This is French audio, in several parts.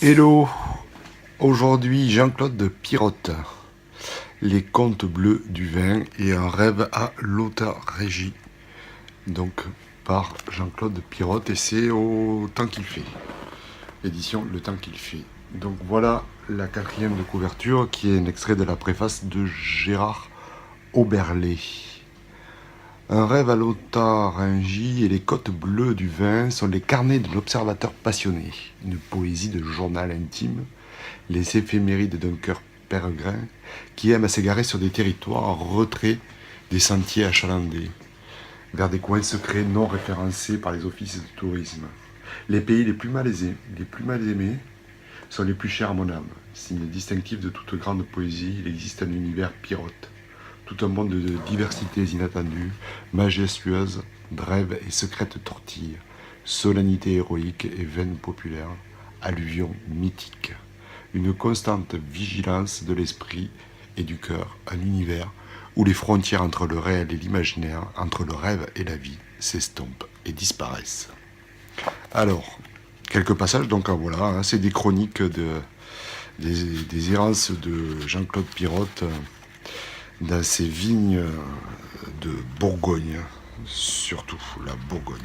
Hello, aujourd'hui Jean-Claude Pirotte, Les Contes bleus du vin et un rêve à l'autarrégie, donc par Jean-Claude Pirotte, et c'est au temps qu'il fait, l'édition Le Temps qu'il fait. Donc voilà la quatrième de couverture qui est un extrait de la préface de Gérard Oberlé. Un rêve à l'autarrégie et les côtes bleues du vin sont les carnets de l'observateur passionné, une poésie de journal intime, les éphémérides d'un cœur pérégrin qui aime à s'égarer sur des territoires en retrait des sentiers achalandés, vers des coins secrets non référencés par les offices de tourisme. Les pays les plus mal aimés sont les plus chers à mon âme. Signe distinctif de toute grande poésie, il existe un univers Pirotte. Tout un monde de diversités inattendues, majestueuses, brèves et secrètes tortilles, solennité héroïque et veine populaire, alluvion mythique. Une constante vigilance de l'esprit et du cœur, un univers où les frontières entre le réel et l'imaginaire, entre le rêve et la vie, s'estompent et disparaissent. Alors, quelques passages, donc voilà, c'est des chroniques des errances de Jean-Claude Pirotte dans ces vignes de Bourgogne, surtout la Bourgogne.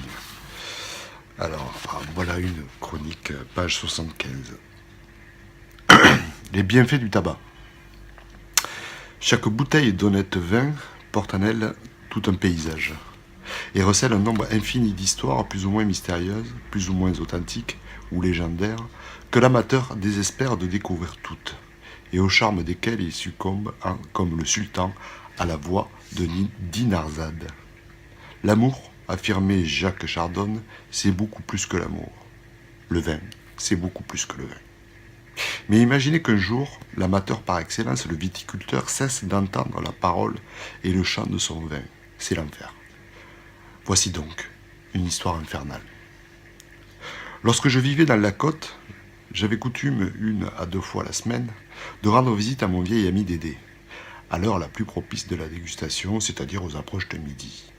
Alors, voilà une chronique, page 75. Les bienfaits du tabac. Chaque bouteille d'honnête vin porte en elle tout un paysage et recèle un nombre infini d'histoires plus ou moins mystérieuses, plus ou moins authentiques ou légendaires, que l'amateur désespère de découvrir toutes, et au charme desquelles il succombe, comme le sultan, à la voix de Dinarzade. L'amour, affirmait Jacques Chardon, c'est beaucoup plus que l'amour. Le vin, c'est beaucoup plus que le vin. Mais imaginez qu'un jour, l'amateur par excellence, le viticulteur, cesse d'entendre la parole et le chant de son vin. C'est l'enfer. Voici donc une histoire infernale. Lorsque je vivais dans la côte, j'avais coutume, 1 à 2 fois la semaine, de rendre visite à mon vieil ami Dédé, à l'heure la plus propice de la dégustation, c'est-à-dire aux approches de midi.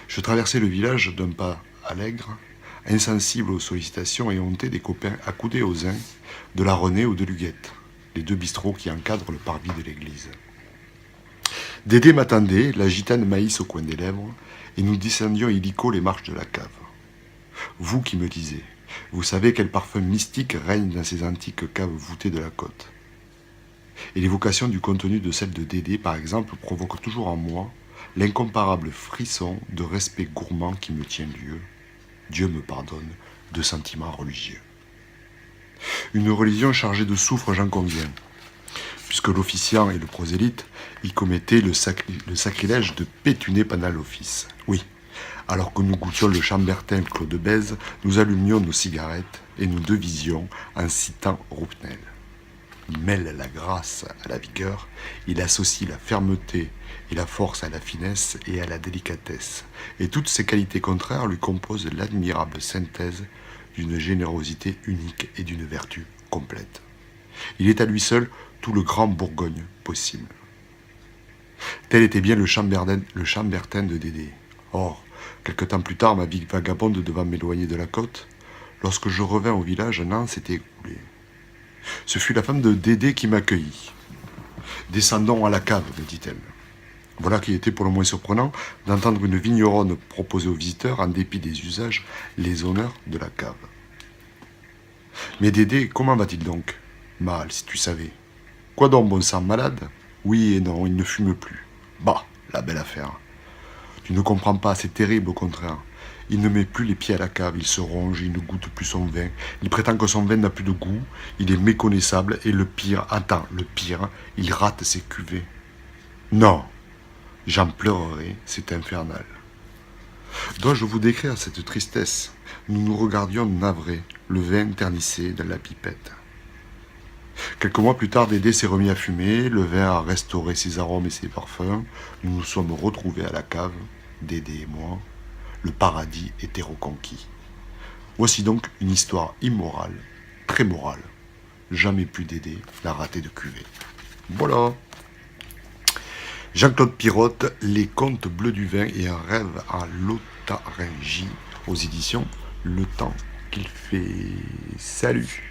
Je traversais le village d'un pas allègre, insensible aux sollicitations et honté des copains accoudés aux uns de la Renée ou de l'Huguette, les 2 bistrots qui encadrent le parvis de l'église. Dédé m'attendait, la gitane maïs au coin des lèvres, et nous descendions illico les marches de la cave. Vous qui me disiez, vous savez quel parfum mystique règne dans ces antiques caves voûtées de la côte. Et l'évocation du contenu de celle de Dédé, par exemple, provoque toujours en moi l'incomparable frisson de respect gourmand qui me tient lieu, Dieu me pardonne, de sentiments religieux. Une religion chargée de soufre, j'en conviens, puisque l'officiant et le prosélyte y commettaient le sacrilège de pétuner pendant l'office. Oui, alors que nous goûtions le chambertin Claude Bèze, nous allumions nos cigarettes et nous devisions en citant Roupnel. Il mêle la grâce à la vigueur, il associe la fermeté et la force à la finesse et à la délicatesse, et toutes ces qualités contraires lui composent l'admirable synthèse d'une générosité unique et d'une vertu complète. Il est à lui seul tout le grand Bourgogne possible. Tel était bien le chambertin de Dédé. Or, quelque temps plus tard, ma vie vagabonde devant m'éloigner de la côte, lorsque je revins au village, un an s'était écoulé. Ce fut la femme de Dédé qui m'accueillit. « Descendons à la cave, me dit-elle. » Voilà qui était pour le moins surprenant d'entendre une vigneronne proposer aux visiteurs, en dépit des usages, les honneurs de la cave. « Mais Dédé, comment va-t-il donc ?»« Mal, si tu savais. »« Quoi donc, bon sang, malade ?»« Oui et non, il ne fume plus. »« Bah, la belle affaire. »« Tu ne comprends pas, c'est terrible au contraire. Il ne met plus les pieds à la cave, il se ronge, il ne goûte plus son vin. Il prétend que son vin n'a plus de goût, il est méconnaissable et le pire, il rate ses cuvées. Non, j'en pleurerai, c'est infernal. Dois-je vous décrire cette tristesse? Nous nous regardions navrés, le vin ternissé dans la pipette. Quelques mois plus tard, Dédé s'est remis à fumer, le vin a restauré ses arômes et ses parfums. Nous nous sommes retrouvés à la cave, Dédé et moi. Le paradis était reconquis. Voici donc une histoire immorale, très morale. Jamais plus Dédé la raté de cuvée. Voilà. Jean-Claude Pirotte, Les Contes bleus du vin et un rêve à l'autarrégie, aux éditions Le Temps qu'il fait. Salut.